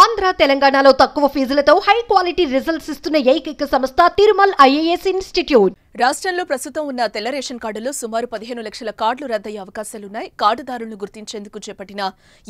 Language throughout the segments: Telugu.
ఆంధ్ర తెలంగాణలో తక్కువ ఫీజులతో హై క్వాలిటీ రిజల్ట్స్ ఇస్తున్న ఏకైక సంస్థ తిరుమల్ ఐఏఎస్ ఇన్స్టిట్యూట్. రాష్ట్రంలో ప్రస్తుతం ఉన్న తెల్ల రేషన్ కార్డులో సుమారు 15 లక్షల కార్డులు రద్దయ్యే అవకాశాలున్నాయి. కార్డుదారులను గుర్తించేందుకు చేపట్టిన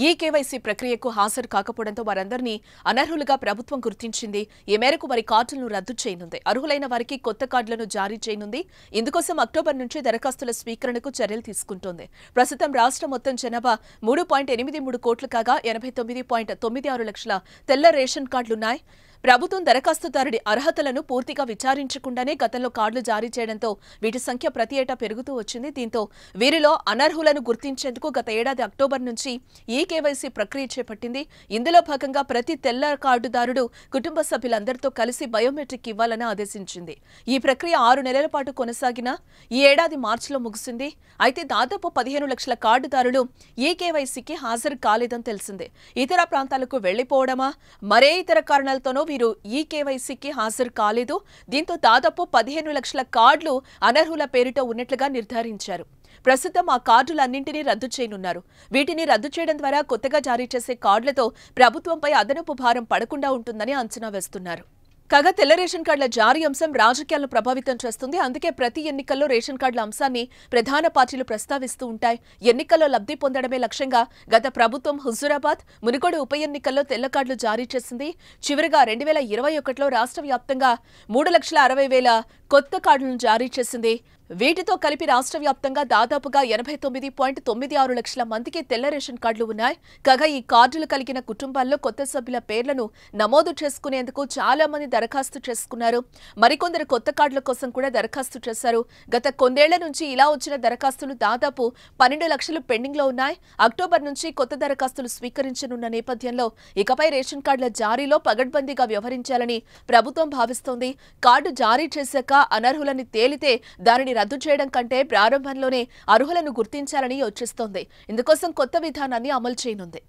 ఈ కేవైసీ ప్రక్రియకు హాజరు కాకపోవడంతో వారందరినీ అనర్హులుగా ప్రభుత్వం గుర్తించింది. ఈ మేరకు వారి కార్డులను రద్దు చేయనుంది. అర్హులైన వారికి కొత్త కార్డులను జారీ చేయనుంది. ఇందుకోసం అక్టోబర్ నుంచి దరఖాస్తుల స్వీకరణకు చర్యలు తీసుకుంటోంది. ప్రస్తుతం రాష్ట్రం మొత్తం జనాభా 3.83 కోట్లు కాగా 89.96 లక్షల తెల్ల రేషన్ కార్డులున్నాయి. ప్రభుత్వం దరఖాస్తుదారుడి అర్హతలను పూర్తిగా విచారించకుండానే గతంలో కార్డులు జారీ చేయడంతో వీటి సంఖ్య ప్రతి ఏటా పెరుగుతూ వచ్చింది. దీంతో వీరిలో అనర్హులను గుర్తించేందుకు గత ఏడాది అక్టోబర్ నుంచి ఈ కేవైసీ ప్రక్రియ చేపట్టింది. ఇందులో భాగంగా ప్రతి తెల్ల కార్డుదారుడు కుటుంబ సభ్యులందరితో కలిసి బయోమెట్రిక్ ఇవ్వాలని ఆదేశించింది. ఈ ప్రక్రియ 6 నెలల పాటు కొనసాగిన ఈ ఏడాది మార్చిలో ముగిసింది. అయితే దాదాపు 15 లక్షల కార్డుదారులు ఈ కేవైసీకి హాజరు కాలేదని తెలిసిందే. ఇతర ప్రాంతాలకు వెళ్లిపోవడమా మరే ఇతర కారణాలతోనో వీరు ఈ కేవైసీకి హాజరు కాలేదు. దీంతో దాదాపు 15 లక్షల కార్డులు అనర్హుల పేరిట ఉన్నట్లుగా నిర్ధారించారు. ప్రస్తుతం ఆ కార్డులన్నింటినీ రద్దు చేయనున్నారు. వీటిని రద్దు చేయడం ద్వారా కొత్తగా జారీ చేసే కార్డులతో ప్రభుత్వంపై అదనపు భారం పడకుండా ఉంటుందని అంచనా వేస్తున్నారు. కాగా తెల్ల రేషన్ కార్డుల జారీ అంశం రాజకీయాలను ప్రభావితం చేస్తుంది. అందుకే ప్రతి ఎన్నికల్లో రేషన్ కార్డుల అంశాన్ని ప్రధాన పార్టీలు ప్రస్తావిస్తూ ఉంటాయి. ఎన్నికల్లో లబ్ధి పొందడమే లక్ష్యంగా గత ప్రభుత్వం హుజూరాబాద్, మునుగోడు ఉప ఎన్నికల్లో తెల్ల కార్డులు జారీ చేసింది. చివరిగా 2021లో రాష్ట్ర వ్యాప్తంగా 3,60,000 కొత్త కార్డులను జారీ చేసింది. వీటితో కలిపి రాష్ట్ర వ్యాప్తంగా దాదాపుగా 89.96 లక్షల మందికి తెల్ల రేషన్ కార్డులు ఉన్నాయి. కాగా ఈ కార్డులు కలిగిన కుటుంబాల్లో కొత్త సభ్యుల పేర్లను నమోదు చేసుకునేందుకు చాలా మంది దరఖాస్తు చేసుకున్నారు. మరికొందరు కొత్త కార్డుల కోసం కూడా దరఖాస్తు చేశారు. గత కొన్నేళ్ల నుంచి ఇలా వచ్చిన దరఖాస్తులు దాదాపు 12 లక్షలు పెండింగ్ లో ఉన్నాయి. అక్టోబర్ నుంచి కొత్త దరఖాస్తులు స్వీకరించనున్న నేపథ్యంలో ఇకపై రేషన్ కార్డుల జారీలో పగడ్బందీగా వ్యవహరించాలని ప్రభుత్వం భావిస్తోంది. కార్డు జారీ చేశాక అనర్హులని తేలితే దానిని రద్దు చేయడం కంటే ప్రారంభంలోనే అర్హులను గుర్తించాలని యోచిస్తోంది. ఇందుకోసం కొత్త విధానాన్ని అమలు చేయనుంది.